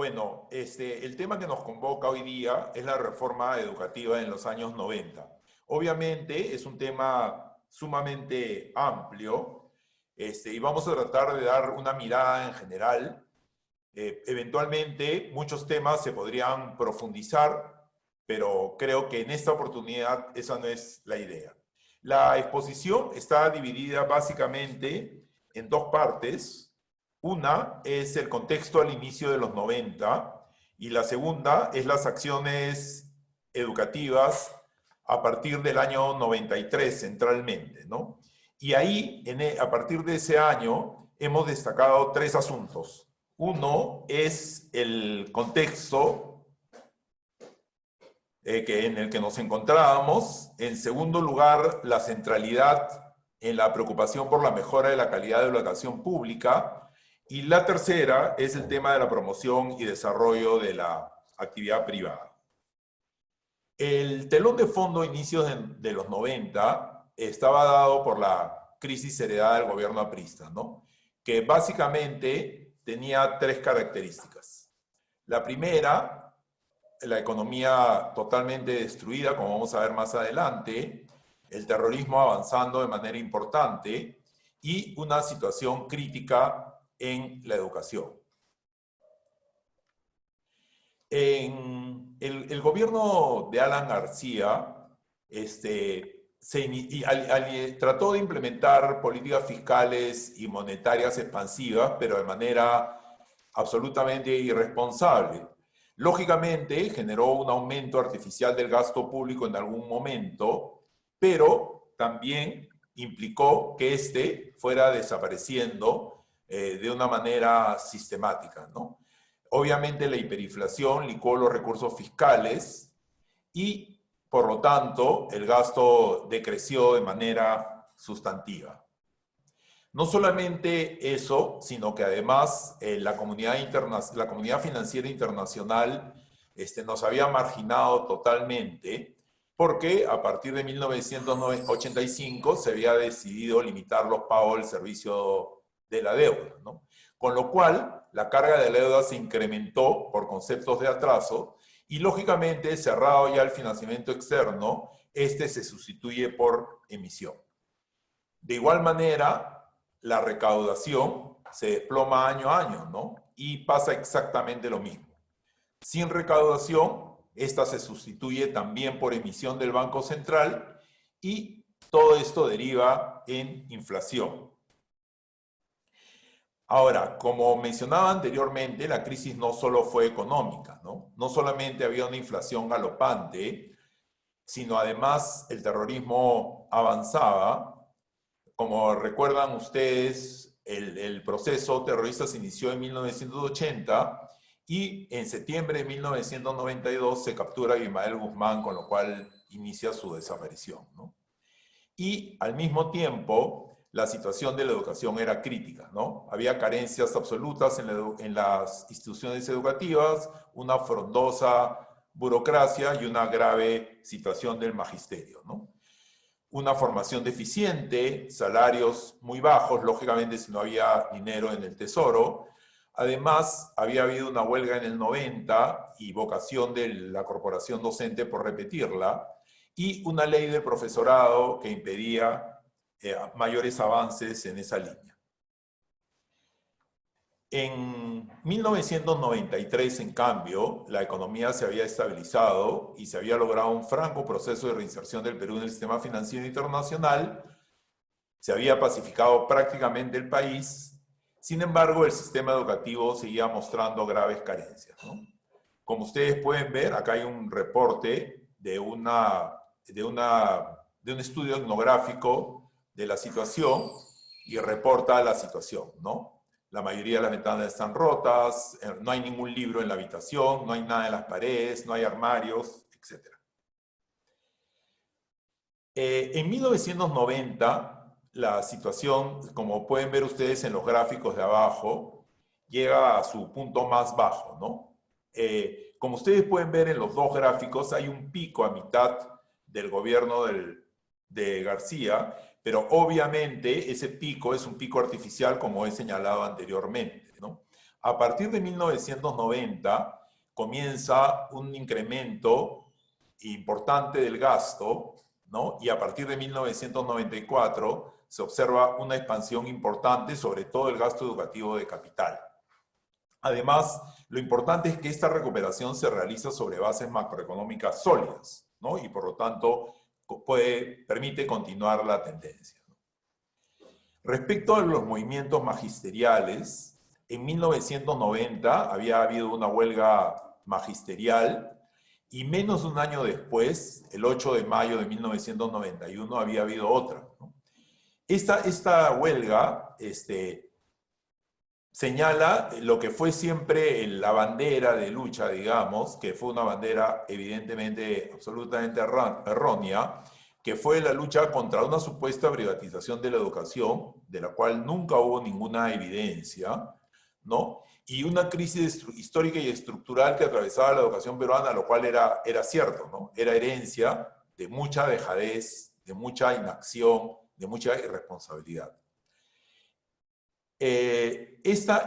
Bueno, el tema que nos convoca hoy día es la reforma educativa en los años 90. Obviamente es un tema sumamente amplio, y vamos a tratar de dar una mirada en general. Eventualmente muchos temas se podrían profundizar, pero creo que en esta oportunidad esa no es la idea. La exposición está dividida básicamente en dos partes. Una es el contexto al inicio de los 90 y la segunda es las acciones educativas a partir del año 93 centralmente, ¿no? Y ahí, a partir de ese año, hemos destacado tres asuntos. Uno es el contexto en el que nos encontrábamos. En segundo lugar, la centralidad en la preocupación por la mejora de la calidad de la educación pública. Y la tercera es el tema de la promoción y desarrollo de la actividad privada. El telón de fondo a inicios de los 90 estaba dado por la crisis heredada del gobierno aprista, ¿no? Que básicamente tenía tres características. La primera, la economía totalmente destruida, como vamos a ver más adelante, el terrorismo avanzando de manera importante y una situación crítica en la educación. En el gobierno de Alan García trató de implementar políticas fiscales y monetarias expansivas, pero de manera absolutamente irresponsable. Lógicamente, generó un aumento artificial del gasto público en algún momento, pero también implicó que este fuera desapareciendo de una manera sistemática, ¿no? Obviamente la hiperinflación licuó los recursos fiscales y, por lo tanto, el gasto decreció de manera sustantiva. No solamente eso, sino que además la comunidad financiera internacional nos había marginado totalmente porque a partir de 1985 se había decidido limitar los pagos del servicio de la deuda, ¿no? Con lo cual, la carga de la deuda se incrementó por conceptos de atraso y, lógicamente, cerrado ya el financiamiento externo, se sustituye por emisión. De igual manera, la recaudación se desploma año a año, ¿no? Y pasa exactamente lo mismo. Sin recaudación, esta se sustituye también por emisión del Banco Central y todo esto deriva en inflación. Ahora, como mencionaba anteriormente, la crisis no solo fue económica, ¿no? No solamente había una inflación galopante, sino además el terrorismo avanzaba. Como recuerdan ustedes, el proceso terrorista se inició en 1980 y en septiembre de 1992 se captura a Abimael Guzmán, con lo cual inicia su desaparición, ¿no? Y al mismo tiempo, la situación de la educación era crítica, ¿no? Había carencias absolutas en las instituciones educativas, una frondosa burocracia y una grave situación del magisterio, ¿no? Una formación deficiente, salarios muy bajos, lógicamente si no había dinero en el tesoro. Además, había habido una huelga en el 90 y vocación de la corporación docente por repetirla, y una ley del profesorado que impedía mayores avances en esa línea. En 1993, en cambio, la economía se había estabilizado y se había logrado un franco proceso de reinserción del Perú en el sistema financiero internacional. Se había pacificado prácticamente el país. Sin embargo, el sistema educativo seguía mostrando graves carencias, ¿no? Como ustedes pueden ver, acá hay un reporte de un estudio etnográfico de la situación y reporta la situación, ¿no? La mayoría de las ventanas están rotas, no hay ningún libro en la habitación, no hay nada en las paredes, no hay armarios, etc. En 1990, la situación, como pueden ver ustedes en los gráficos de abajo, llega a su punto más bajo, ¿no? Como ustedes pueden ver en los dos gráficos, hay un pico a mitad del gobierno de García, pero obviamente ese pico es un pico artificial, como he señalado anteriormente, ¿no? A partir de 1990 comienza un incremento importante del gasto, ¿no? Y a partir de 1994 se observa una expansión importante, sobre todo el gasto educativo de capital. Además, lo importante es que esta recuperación se realiza sobre bases macroeconómicas sólidas, ¿no? Y por lo tanto permite continuar la tendencia. Respecto a los movimientos magisteriales, en 1990 había habido una huelga magisterial y menos de un año después, el 8 de mayo de 1991, había habido otra, ¿no? Esta huelga señala lo que fue siempre la bandera de lucha, digamos, que fue una bandera evidentemente absolutamente errónea, que fue la lucha contra una supuesta privatización de la educación, de la cual nunca hubo ninguna evidencia, ¿no? Y una crisis histórica y estructural que atravesaba la educación peruana, lo cual era cierto, ¿no? Era herencia de mucha dejadez, de mucha inacción, de mucha irresponsabilidad. Esta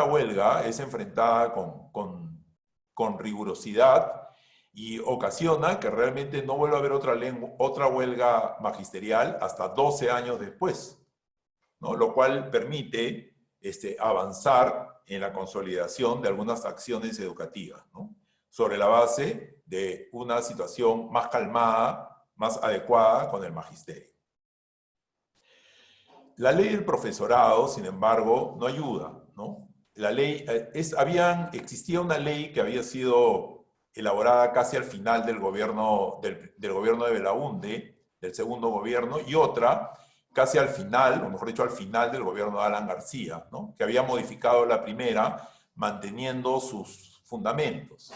huelga es enfrentada con rigurosidad y ocasiona que realmente no vuelva a haber otra huelga magisterial hasta 12 años después, ¿no? Lo cual permite avanzar en la consolidación de algunas acciones educativas, ¿no? Sobre la base de una situación más calmada, más adecuada con el magisterio. La ley del profesorado, sin embargo, no ayuda, ¿no? La ley, existía una ley que había sido elaborada casi al final del gobierno de Belaúnde, del segundo gobierno, y otra casi al final, o mejor dicho, al final del gobierno de Alan García, ¿no? Que había modificado la primera, manteniendo sus fundamentos.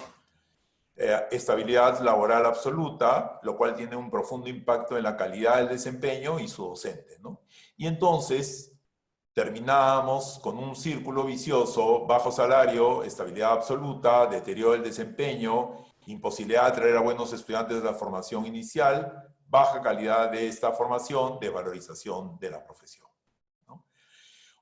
Estabilidad laboral absoluta, lo cual tiene un profundo impacto en la calidad del desempeño y su docente, ¿no? Y entonces terminábamos con un círculo vicioso: bajo salario, estabilidad absoluta, deterioro del desempeño, imposibilidad de atraer a buenos estudiantes de la formación inicial, baja calidad de esta formación, desvalorización de la profesión, ¿no?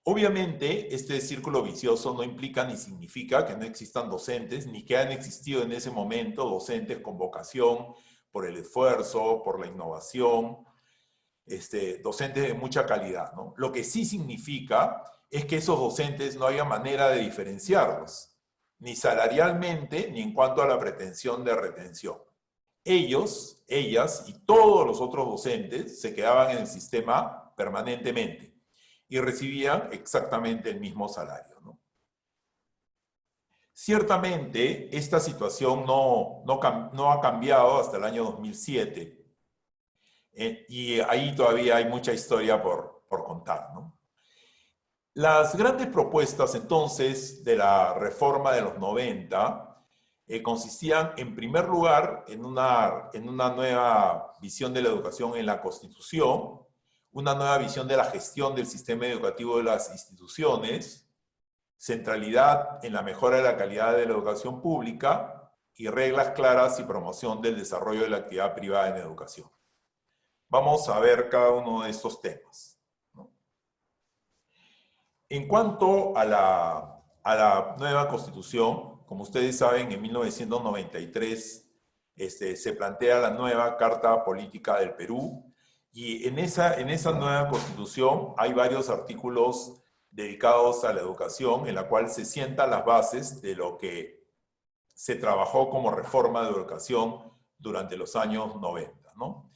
Obviamente, este círculo vicioso no implica ni significa que no existan docentes, ni que hayan existido en ese momento docentes con vocación por el esfuerzo, por la innovación, docentes de mucha calidad, ¿no? Lo que sí significa es que esos docentes no haya manera de diferenciarlos, ni salarialmente, ni en cuanto a la pretensión de retención. Ellos, ellas y todos los otros docentes se quedaban en el sistema permanentemente y recibían exactamente el mismo salario, ¿no? Ciertamente, esta situación no ha cambiado hasta el año 2007. Y ahí todavía hay mucha historia por contar, ¿no? Las grandes propuestas, entonces, de la reforma de los 90 consistían, en primer lugar, en una nueva visión de la educación en la Constitución, una nueva visión de la gestión del sistema educativo de las instituciones, centralidad en la mejora de la calidad de la educación pública y reglas claras y promoción del desarrollo de la actividad privada en educación. Vamos a ver cada uno de estos temas, ¿no? En cuanto a la nueva Constitución, como ustedes saben, en 1993 se plantea la nueva Carta Política del Perú, y en esa nueva Constitución hay varios artículos dedicados a la educación, en la cual se sientan las bases de lo que se trabajó como reforma de educación durante los años 90, ¿no?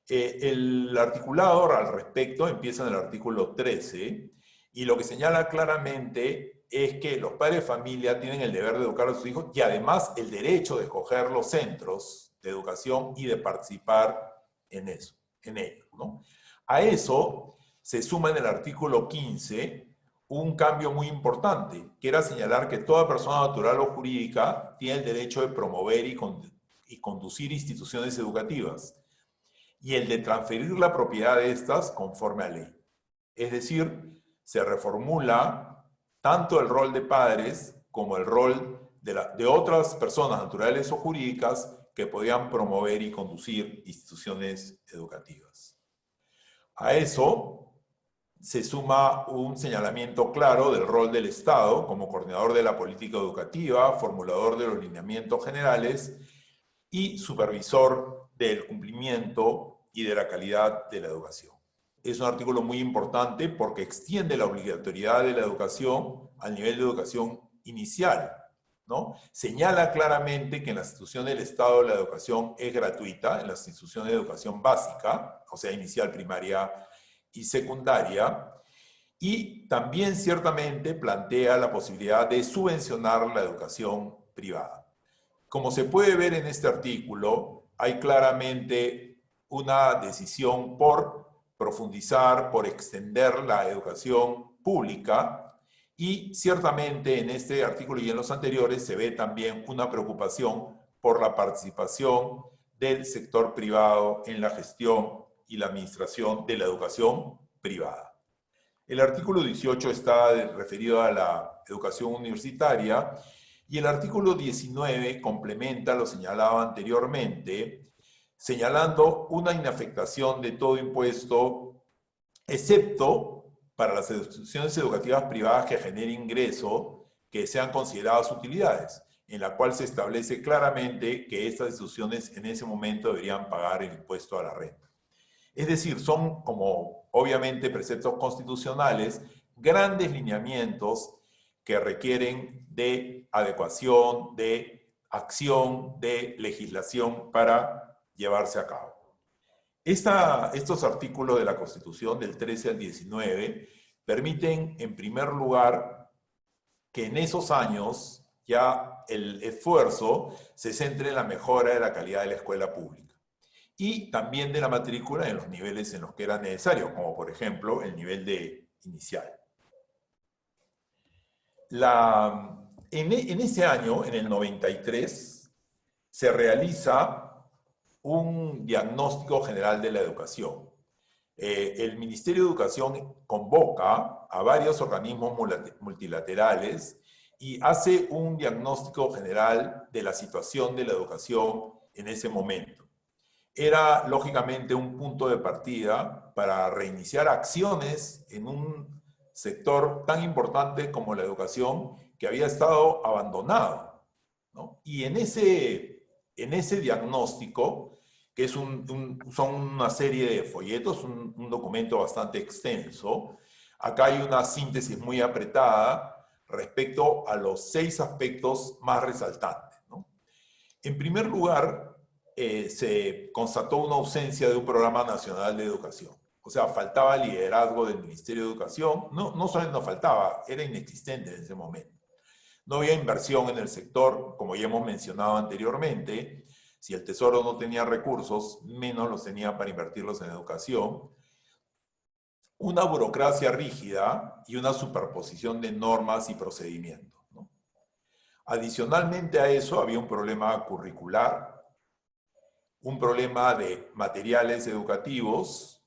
El articulado al respecto empieza en el artículo 13, y lo que señala claramente es que los padres de familia tienen el deber de educar a sus hijos y además el derecho de escoger los centros de educación y de participar en ello, ¿no? A eso se suma en el artículo 15 un cambio muy importante, que era señalar que toda persona natural o jurídica tiene el derecho de promover y conducir instituciones educativas, y el de transferir la propiedad de estas conforme a ley. Es decir, se reformula tanto el rol de padres como el rol de otras personas naturales o jurídicas que podían promover y conducir instituciones educativas. A eso se suma un señalamiento claro del rol del Estado como coordinador de la política educativa, formulador de los lineamientos generales y supervisor del cumplimiento y de la calidad de la educación. Es un artículo muy importante porque extiende la obligatoriedad de la educación al nivel de educación inicial, ¿no? Señala claramente que en las instituciones del Estado la educación es gratuita, en las instituciones de educación básica, o sea, inicial, primaria y secundaria, y también ciertamente plantea la posibilidad de subvencionar la educación privada. Como se puede ver en este artículo, hay claramente una decisión por profundizar, por extender la educación pública, y ciertamente en este artículo y en los anteriores se ve también una preocupación por la participación del sector privado en la gestión y la administración de la educación privada. El artículo 18 está referido a la educación universitaria y el artículo 19 complementa lo señalado anteriormente, señalando una inafectación de todo impuesto, excepto para las instituciones educativas privadas que generen ingreso que sean consideradas utilidades, en la cual se establece claramente que estas instituciones en ese momento deberían pagar el impuesto a la renta. Es decir, son como obviamente preceptos constitucionales, grandes lineamientos que requieren de adecuación, de acción, de legislación para llevarse a cabo. Estos artículos de la Constitución del 13 al 19 permiten, en primer lugar, que en esos años ya el esfuerzo se centre en la mejora de la calidad de la escuela pública y también de la matrícula en los niveles en los que era necesario, como por ejemplo el nivel de inicial. En ese año, en el 93, se realiza un diagnóstico general de la educación. El Ministerio de Educación convoca a varios organismos multilaterales y hace un diagnóstico general de la situación de la educación en ese momento. Era, lógicamente, un punto de partida para reiniciar acciones en un sector tan importante como la educación que había estado abandonado, ¿no? Y en ese diagnóstico, que son una serie de folletos, un documento bastante extenso, acá hay una síntesis muy apretada respecto a los 6 aspectos más resaltantes, ¿no? En primer lugar, se constató una ausencia de un programa nacional de educación. O sea, faltaba liderazgo del Ministerio de Educación. No solo no faltaba, era inexistente en ese momento. No había inversión en el sector, como ya hemos mencionado anteriormente. Si el Tesoro no tenía recursos, menos los tenía para invertirlos en educación. Una burocracia rígida y una superposición de normas y procedimientos, ¿no? Adicionalmente a eso, había un problema curricular, un problema de materiales educativos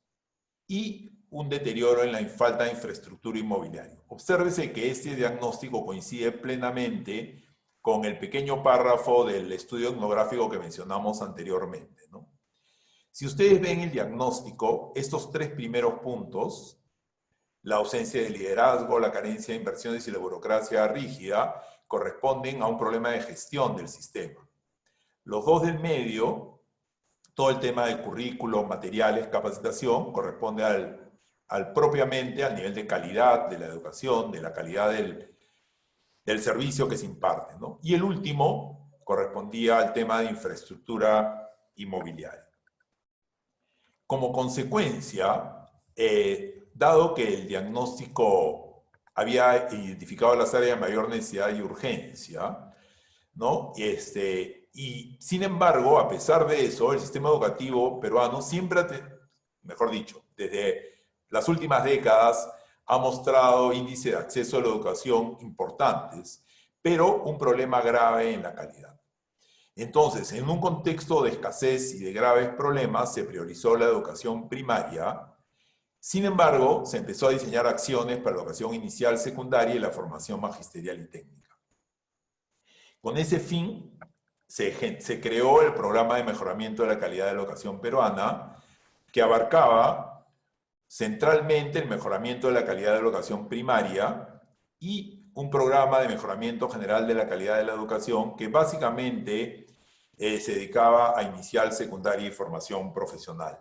y un deterioro en la falta de infraestructura inmobiliaria. Obsérvese que este diagnóstico coincide plenamente con el pequeño párrafo del estudio etnográfico que mencionamos anteriormente, ¿no? Si ustedes ven el diagnóstico, estos 3 primeros puntos, la ausencia de liderazgo, la carencia de inversiones y la burocracia rígida, corresponden a un problema de gestión del sistema. Los 2 del medio, todo el tema del currículo, materiales, capacitación, corresponde propiamente al nivel de calidad de la educación, de la calidad del servicio que se imparte, ¿no? Y el último correspondía al tema de infraestructura inmobiliaria. Como consecuencia, dado que el diagnóstico había identificado las áreas de mayor necesidad y urgencia, ¿no? Y sin embargo, a pesar de eso, el sistema educativo peruano siempre, mejor dicho, desde las últimas décadas, ha mostrado índices de acceso a la educación importantes, pero un problema grave en la calidad. Entonces, en un contexto de escasez y de graves problemas, se priorizó la educación primaria. Sin embargo, se empezó a diseñar acciones para la educación inicial, secundaria y la formación magisterial y técnica. Con ese fin, se creó el Programa de Mejoramiento de la Calidad de la Educación Peruana, que abarcaba centralmente el mejoramiento de la calidad de la educación primaria y un programa de mejoramiento general de la calidad de la educación que básicamente se dedicaba a inicial, secundaria y formación profesional.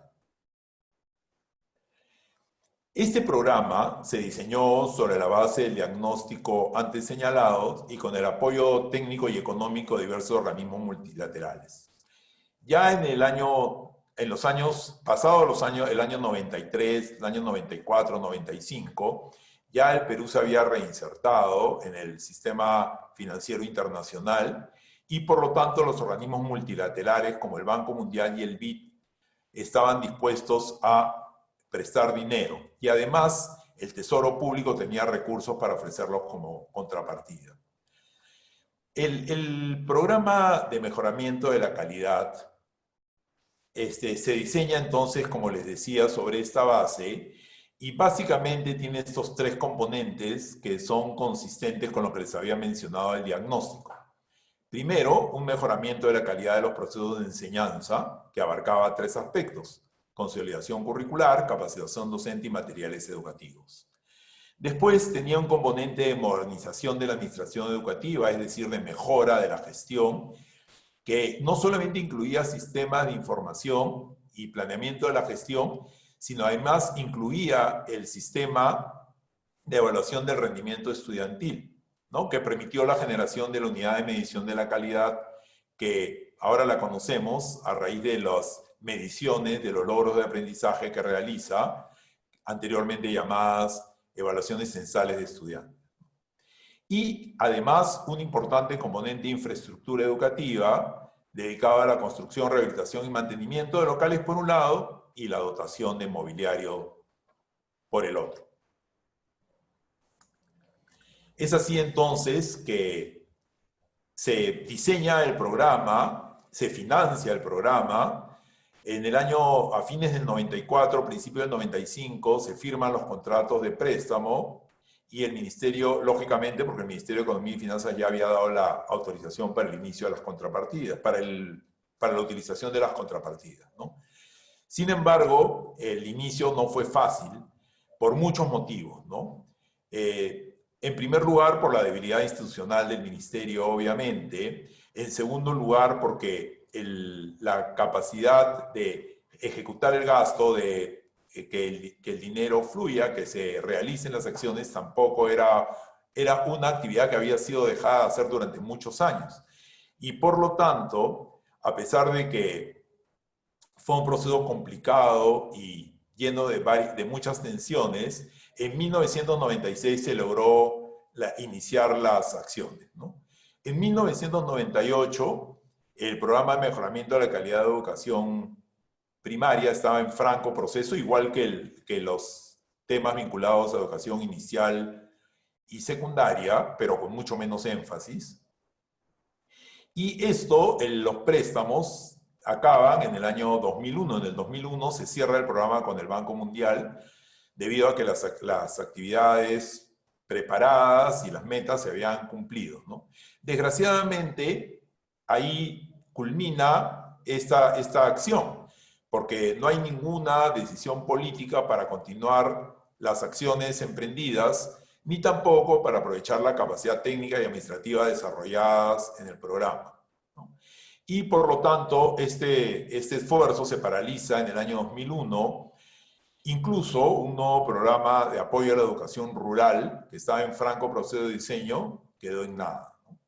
Este programa se diseñó sobre la base del diagnóstico antes señalado y con el apoyo técnico y económico de diversos organismos multilaterales. Ya en los años pasados, el año 93, el año 94, 95, ya el Perú se había reinsertado en el sistema financiero internacional y por lo tanto los organismos multilaterales como el Banco Mundial y el BID estaban dispuestos a prestar dinero y además el Tesoro Público tenía recursos para ofrecerlos como contrapartida. El programa de mejoramiento de la calidad se diseña entonces, como les decía, sobre esta base y básicamente tiene estos tres componentes que son consistentes con lo que les había mencionado del diagnóstico. Primero, un mejoramiento de la calidad de los procesos de enseñanza que abarcaba tres aspectos: consolidación curricular, capacitación docente y materiales educativos. Después tenía un componente de modernización de la administración educativa, es decir, de mejora de la gestión, que no solamente incluía sistemas de información y planeamiento de la gestión, sino además incluía el sistema de evaluación del rendimiento estudiantil, ¿no? Que permitió la generación de la unidad de medición de la calidad, que ahora la conocemos a raíz de las mediciones de los logros de aprendizaje que realiza, anteriormente llamadas evaluaciones censales de estudiantes. Y además un importante componente de infraestructura educativa dedicado a la construcción, rehabilitación y mantenimiento de locales por un lado y la dotación de mobiliario por el otro. Es así entonces que se diseña el programa, se financia el programa. En el año, a fines del 94, principio del 95, se firman los contratos de préstamo y el Ministerio, lógicamente, porque el Ministerio de Economía y Finanzas ya había dado la autorización para el inicio de las contrapartidas, para la utilización de las contrapartidas, ¿no? Sin embargo, el inicio no fue fácil por muchos motivos, ¿no? En primer lugar, por la debilidad institucional del ministerio, obviamente. En segundo lugar, porque la capacidad de ejecutar el gasto, de que el dinero fluya, que se realicen las acciones, tampoco era una actividad que había sido dejada de hacer durante muchos años. Y por lo tanto, a pesar de que fue un proceso complicado y lleno de muchas tensiones, en 1996 se logró iniciar las acciones, ¿no? En 1998, el programa de mejoramiento de la calidad de educación primaria estaba en franco proceso, igual que los temas vinculados a educación inicial y secundaria, pero con mucho menos énfasis. Y los préstamos acaban en el año 2001. En el 2001 se cierra el programa con el Banco Mundial debido a que las actividades preparadas y las metas se habían cumplido, ¿no? Desgraciadamente, ahí culmina esta acción, porque no hay ninguna decisión política para continuar las acciones emprendidas, ni tampoco para aprovechar la capacidad técnica y administrativa desarrolladas en el programa, ¿no? Y por lo tanto, este esfuerzo se paraliza en el año 2001. Incluso un nuevo programa de apoyo a la educación rural, que estaba en franco proceso de diseño, quedó en nada, ¿no?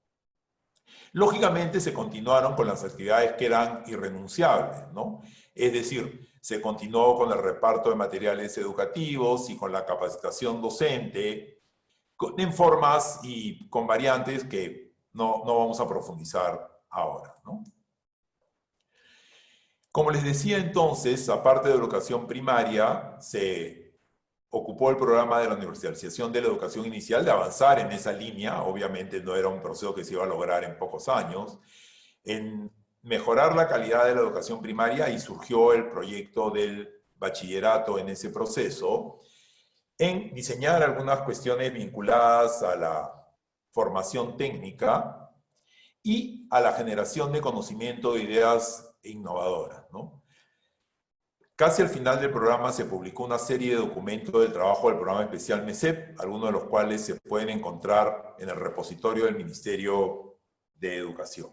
Lógicamente se continuaron con las actividades que eran irrenunciables, ¿no? Es decir, se continuó con el reparto de materiales educativos y con la capacitación docente, en formas y con variantes que no vamos a profundizar ahora, ¿no? Como les decía entonces, aparte de educación primaria, se ocupó el programa de la universalización de la educación inicial, de avanzar en esa línea. Obviamente no era un proceso que se iba a lograr en pocos años, en mejorar la calidad de la educación primaria, y surgió el proyecto del bachillerato en ese proceso, en diseñar algunas cuestiones vinculadas a la formación técnica y a la generación de conocimiento de ideas innovadoras, ¿no? Casi al final del programa se publicó una serie de documentos del trabajo del programa especial MESEP, algunos de los cuales se pueden encontrar en el repositorio del Ministerio de Educación.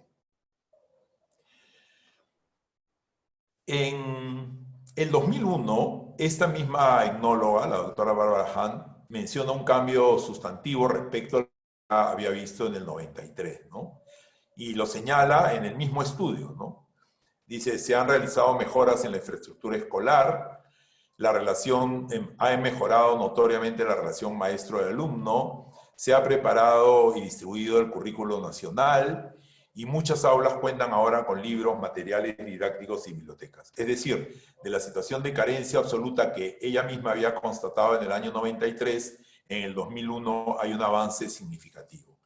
En el 2001, esta misma etnóloga, la doctora Barbara Hahn, menciona un cambio sustantivo respecto a lo que había visto en el 93, ¿no? Y lo señala en el mismo estudio, ¿no? Dice, se han realizado mejoras en la infraestructura escolar, la relación, ha mejorado notoriamente la relación maestro-alumno, se ha preparado y distribuido el currículo nacional, y muchas aulas cuentan ahora con libros, materiales didácticos y bibliotecas. Es decir, de la situación de carencia absoluta que ella misma había constatado en el año 93, en el 2001 hay un avance significativo.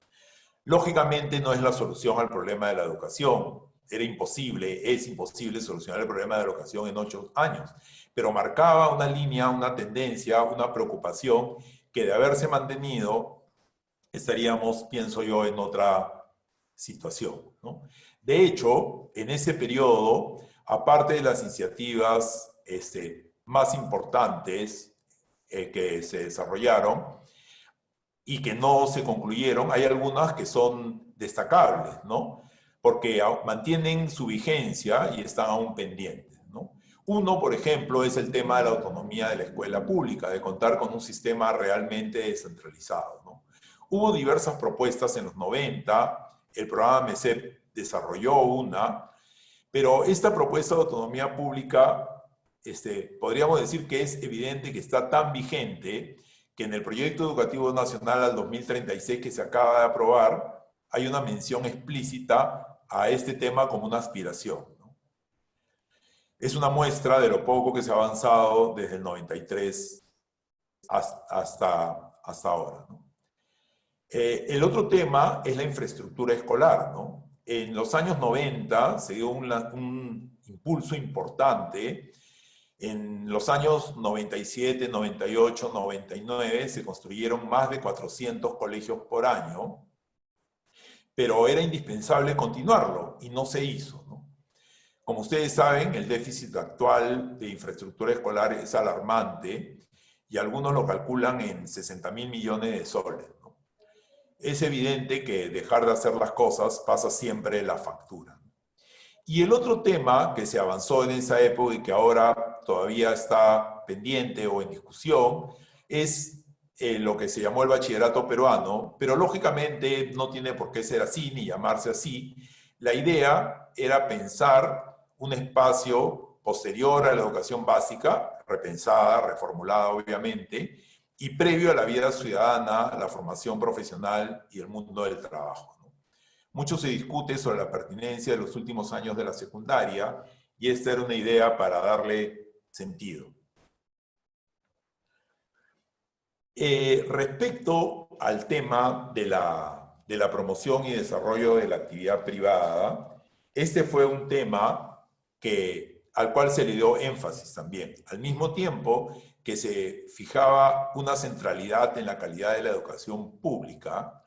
Lógicamente no es la solución al problema de la educación. Era imposible, es imposible solucionar el problema de la educación en 8 años, pero marcaba una línea, una tendencia, una preocupación que de haberse mantenido estaríamos, pienso yo, en otra situación, ¿no? De hecho, en ese periodo, aparte de las iniciativas más importantes que se desarrollaron y que no se concluyeron, hay algunas que son destacables, ¿no? Porque mantienen su vigencia y están aún pendientes, ¿no? Uno, por ejemplo, es el tema de la autonomía de la escuela pública, de contar con un sistema realmente descentralizado, ¿no? Hubo diversas propuestas en los 90, el programa MESEP desarrolló una, pero esta propuesta de autonomía pública, podríamos decir que es evidente que está tan vigente que en el Proyecto Educativo Nacional al 2036 que se acaba de aprobar, hay una mención explícita a este tema como una aspiración, ¿no? Es una muestra de lo poco que se ha avanzado desde el 93 hasta ahora, ¿no? El otro tema es la infraestructura escolar, ¿no? En los años 90 se dio un impulso importante. En los años 97, 98, 99 se construyeron más de 400 colegios por año, pero era indispensable continuarlo y no se hizo, ¿no? Como ustedes saben, el déficit actual de infraestructura escolar es alarmante y algunos lo calculan en 60.000 millones de soles, ¿no? Es evidente que dejar de hacer las cosas pasa siempre la factura. Y el otro tema que se avanzó en esa época y que ahora todavía está pendiente o en discusión es lo que se llamó el bachillerato peruano, pero lógicamente no tiene por qué ser así ni llamarse así. La idea era pensar un espacio posterior a la educación básica, repensada, reformulada obviamente, y previo a la vida ciudadana, la formación profesional y el mundo del trabajo, ¿no? Mucho se discute sobre la pertinencia de los últimos años de la secundaria y esta era una idea para darle sentido. Respecto al tema de la promoción y desarrollo de la actividad privada, este fue un tema al cual se le dio énfasis también. Al mismo tiempo que se fijaba una centralidad en la calidad de la educación pública,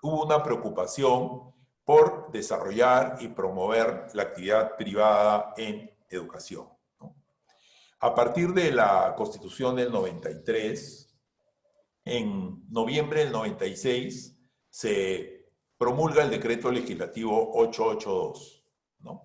hubo una preocupación por desarrollar y promover la actividad privada en educación, ¿no? A partir de la Constitución del 93, en noviembre del 96, se promulga el decreto legislativo 882, ¿no?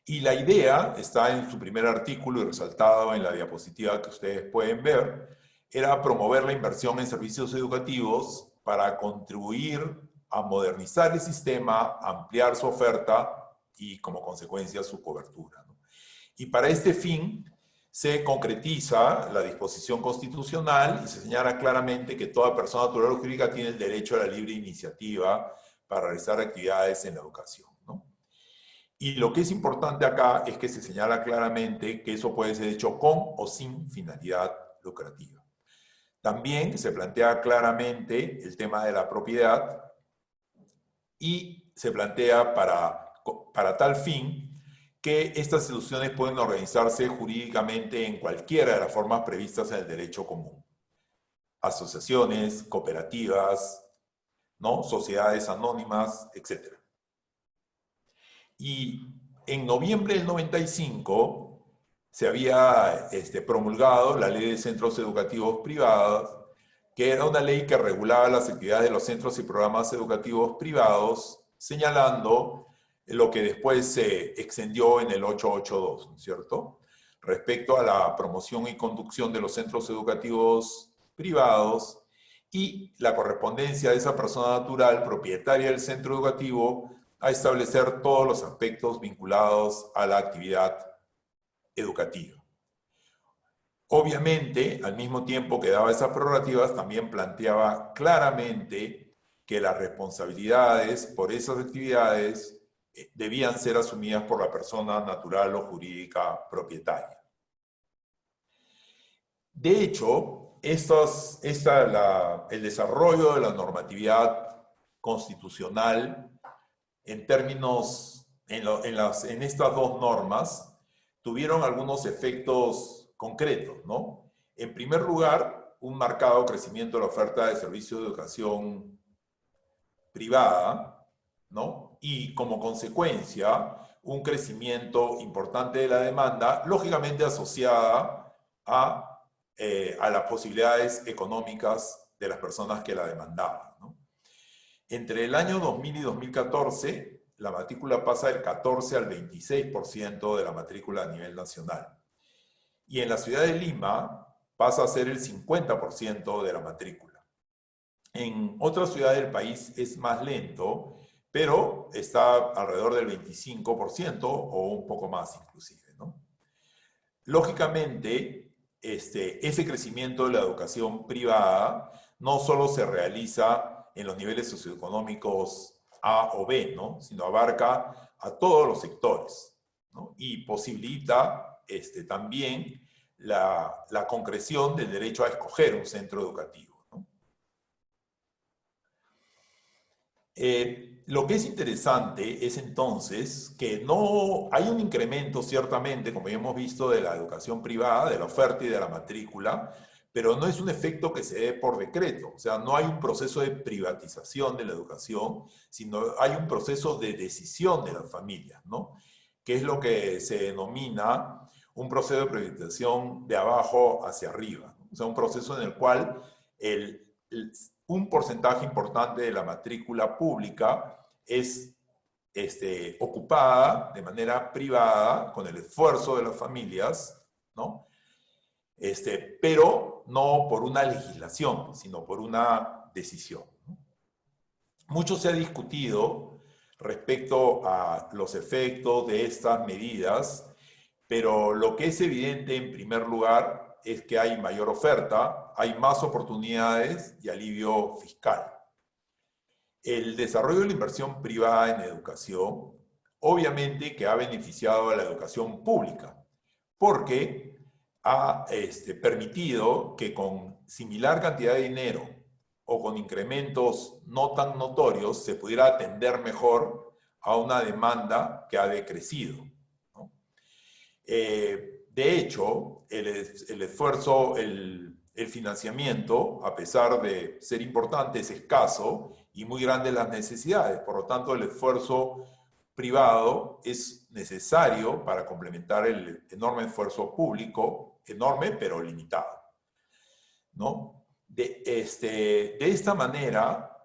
Y la idea está en su primer artículo y resaltado en la diapositiva que ustedes pueden ver, era promover la inversión en servicios educativos para contribuir a modernizar el sistema, ampliar su oferta y como consecuencia su cobertura, ¿no? Y para este fin se concretiza la disposición constitucional y se señala claramente que toda persona natural o jurídica tiene el derecho a la libre iniciativa para realizar actividades en la educación, ¿no? Y lo que es importante acá es que se señala claramente que eso puede ser hecho con o sin finalidad lucrativa. También se plantea claramente el tema de la propiedad y se plantea para tal fin que estas instituciones pueden organizarse jurídicamente en cualquiera de las formas previstas en el derecho común. Asociaciones, cooperativas, ¿no? Sociedades anónimas, etc. Y en noviembre del 95 se había promulgado la Ley de Centros Educativos Privados, que era una ley que regulaba las actividades de los centros y programas educativos privados, señalando lo que después se extendió en el 882, ¿no es cierto? Respecto a la promoción y conducción de los centros educativos privados y la correspondencia de esa persona natural propietaria del centro educativo a establecer todos los aspectos vinculados a la actividad educativa. Obviamente, al mismo tiempo que daba esas prerrogativas, también planteaba claramente que las responsabilidades por esas actividades debían ser asumidas por la persona natural o jurídica propietaria. De hecho, el desarrollo de la normatividad constitucional en términos, en estas dos normas, tuvieron algunos efectos concretos, ¿no? En primer lugar, un marcado crecimiento de la oferta de servicios de educación privada, ¿no? Y como consecuencia, un crecimiento importante de la demanda, lógicamente asociada a las posibilidades económicas de las personas que la demandaban, ¿no? Entre el año 2000 y 2014, la matrícula pasa del 14 al 26% de la matrícula a nivel nacional. Y en la ciudad de Lima pasa a ser el 50% de la matrícula. En otras ciudades del país es más lento, pero está alrededor del 25% o un poco más inclusive, ¿no? Lógicamente, ese crecimiento de la educación privada no solo se realiza en los niveles socioeconómicos A o B, ¿no? Sino abarca a todos los sectores, ¿no? Y posibilita también la concreción del derecho a escoger un centro educativo, ¿no? Lo que es interesante es entonces que no hay un incremento ciertamente, como ya hemos visto, de la educación privada, de la oferta y de la matrícula, pero no es un efecto que se dé por decreto. O sea, no hay un proceso de privatización de la educación, sino hay un proceso de decisión de las familias, ¿no? Que es lo que se denomina un proceso de privatización de abajo hacia arriba, ¿no? O sea, un proceso en el cual un porcentaje importante de la matrícula pública es ocupada de manera privada con el esfuerzo de las familias, ¿no? Pero no por una legislación, sino por una decisión, ¿no? Mucho se ha discutido respecto a los efectos de estas medidas, pero lo que es evidente en primer lugar es que hay mayor oferta, hay más oportunidades y alivio fiscal. El desarrollo de la inversión privada en educación, obviamente que ha beneficiado a la educación pública, porque ha permitido que con similar cantidad de dinero o con incrementos no tan notorios se pudiera atender mejor a una demanda que ha decrecido, ¿no? De hecho, el esfuerzo, el financiamiento, a pesar de ser importante, es escaso y muy grandes las necesidades. Por lo tanto, el esfuerzo privado es necesario para complementar el enorme esfuerzo público, enorme pero limitado, ¿no? De esta manera,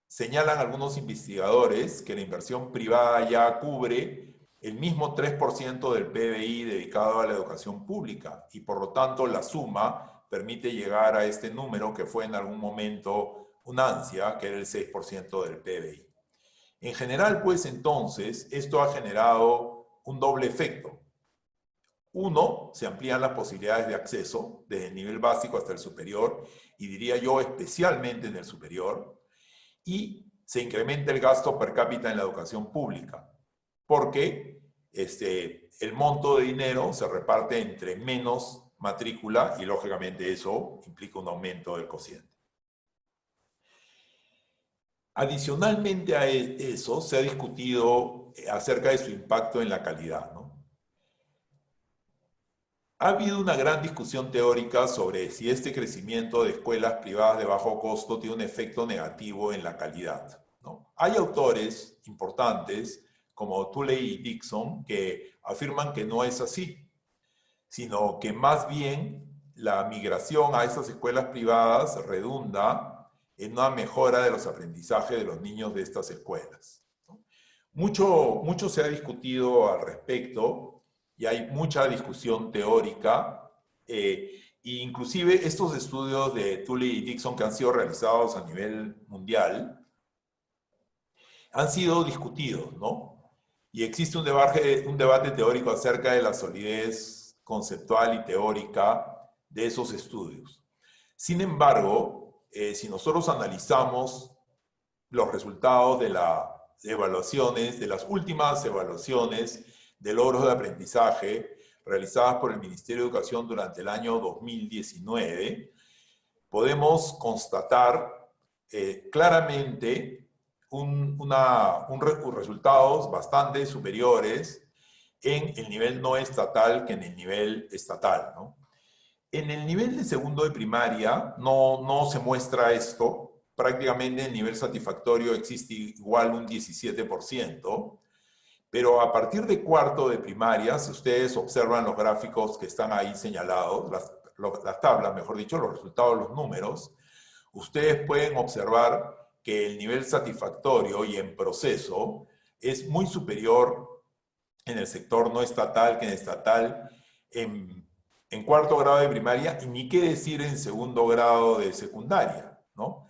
señalan algunos investigadores que la inversión privada ya cubre el mismo 3% del PBI dedicado a la educación pública y por lo tanto la suma permite llegar a este número que fue en algún momento una ansia, que era el 6% del PBI. En general, pues entonces, esto ha generado un doble efecto. Uno, se amplían las posibilidades de acceso desde el nivel básico hasta el superior y diría yo especialmente en el superior, y se incrementa el gasto per cápita en la educación pública, porque el monto de dinero se reparte entre menos matrícula y lógicamente eso implica un aumento del cociente. Adicionalmente a eso, se ha discutido acerca de su impacto en la calidad, ¿no? Ha habido una gran discusión teórica sobre si este crecimiento de escuelas privadas de bajo costo tiene un efecto negativo en la calidad, ¿no? Hay autores importantes como Tuley y Dixon, que afirman que no es así, sino que más bien la migración a estas escuelas privadas redunda en una mejora de los aprendizajes de los niños de estas escuelas. Mucho se ha discutido al respecto y hay mucha discusión teórica, e inclusive estos estudios de Tuley y Dixon que han sido realizados a nivel mundial han sido discutidos, ¿no? Y existe un debate teórico acerca de la solidez conceptual y teórica de esos estudios. Sin embargo, si nosotros analizamos los resultados de las evaluaciones, de las últimas evaluaciones de logros de aprendizaje realizadas por el Ministerio de Educación durante el año 2019, podemos constatar claramente resultados bastante superiores en el nivel no estatal que en el nivel estatal, ¿no? En el nivel de segundo de primaria no se muestra esto. Prácticamente el nivel satisfactorio existe igual un 17%, pero a partir de cuarto de primaria, si ustedes observan los gráficos que están ahí señalados, las tablas, mejor dicho, los resultados, los números, ustedes pueden observar que el nivel satisfactorio y en proceso es muy superior en el sector no estatal que en estatal en cuarto grado de primaria, y ni qué decir en segundo grado de secundaria, ¿no?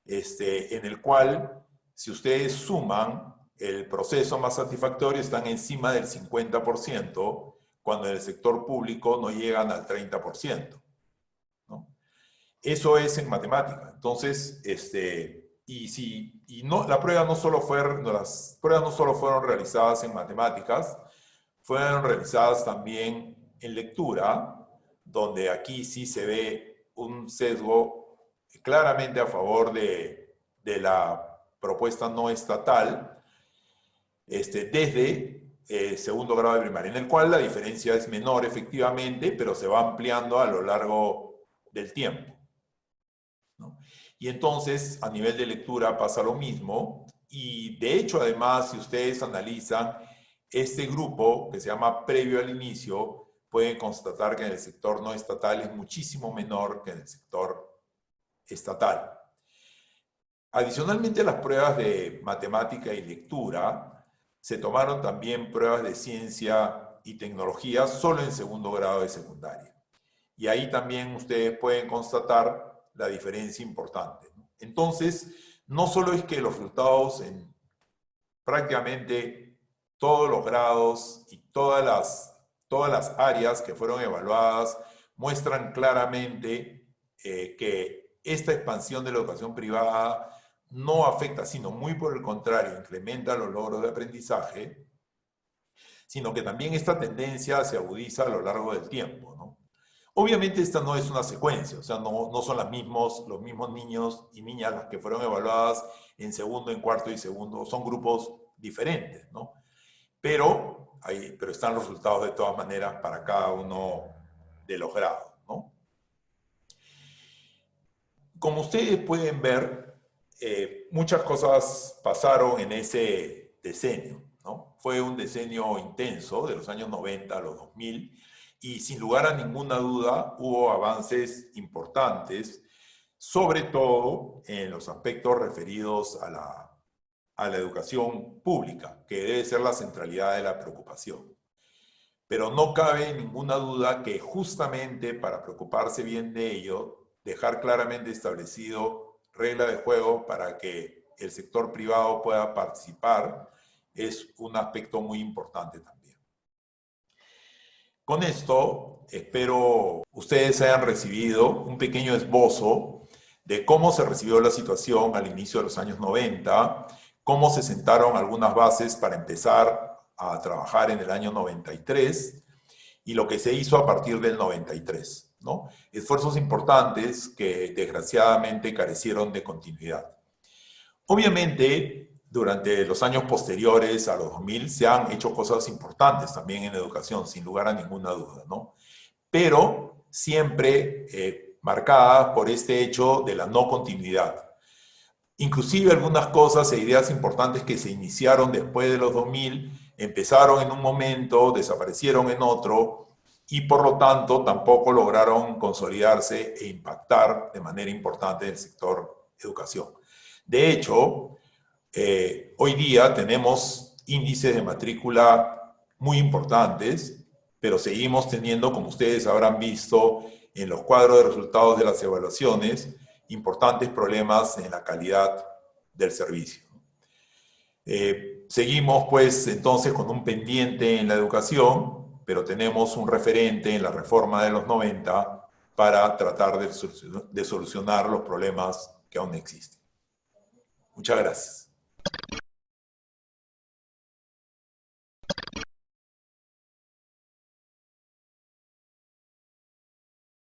En el cual, si ustedes suman el proceso más satisfactorio, están encima del 50%, cuando en el sector público no llegan al 30%, ¿no? Eso es en matemática. Entonces, las pruebas no solo fueron realizadas en matemáticas, fueron realizadas también en lectura, donde aquí sí se ve un sesgo claramente a favor de la propuesta no estatal, desde segundo grado de primaria, en el cual la diferencia es menor efectivamente, pero se va ampliando a lo largo del tiempo, ¿no? Y entonces, a nivel de lectura pasa lo mismo, y de hecho, además, si ustedes analizan este grupo, que se llama previo al inicio, pueden constatar que en el sector no estatal es muchísimo menor que en el sector estatal. Adicionalmente a las pruebas de matemática y lectura, se tomaron también pruebas de ciencia y tecnología solo en segundo grado de secundaria. Y ahí también ustedes pueden constatar la diferencia importante. Entonces, no solo es que los resultados en prácticamente todos los grados y todas las áreas que fueron evaluadas muestran claramente que esta expansión de la educación privada no afecta, sino muy por el contrario, incrementa los logros de aprendizaje, sino que también esta tendencia se agudiza a lo largo del tiempo, ¿no? Obviamente esta no es una secuencia, o sea, no son los mismos niños y niñas las que fueron evaluadas en segundo, en cuarto y segundo, son grupos diferentes, ¿no? Pero están los resultados de todas maneras para cada uno de los grados, ¿no? Como ustedes pueden ver, muchas cosas pasaron en ese decenio, ¿no? Fue un decenio intenso, de los años 90 a los 2000, y sin lugar a ninguna duda hubo avances importantes, sobre todo en los aspectos referidos a la educación pública, que debe ser la centralidad de la preocupación. Pero no cabe ninguna duda que justamente para preocuparse bien de ello, dejar claramente establecido reglas de juego para que el sector privado pueda participar es un aspecto muy importante también. Con esto, espero ustedes hayan recibido un pequeño esbozo de cómo se recibió la situación al inicio de los años 90, cómo se sentaron algunas bases para empezar a trabajar en el año 93 y lo que se hizo a partir del 93, ¿no? Esfuerzos importantes que desgraciadamente carecieron de continuidad. Obviamente, durante los años posteriores a los 2000 se han hecho cosas importantes también en educación, sin lugar a ninguna duda, ¿no? Pero siempre marcadas por este hecho de la no continuidad. Inclusive algunas cosas e ideas importantes que se iniciaron después de los 2000 empezaron en un momento, desaparecieron en otro y por lo tanto tampoco lograron consolidarse e impactar de manera importante en el sector educación. De hecho, hoy día tenemos índices de matrícula muy importantes, pero seguimos teniendo, como ustedes habrán visto en los cuadros de resultados de las evaluaciones, importantes problemas en la calidad del servicio. Seguimos pues entonces con un pendiente en la educación, pero tenemos un referente en la reforma de los 90 para tratar de solucionar los problemas que aún existen. Muchas gracias.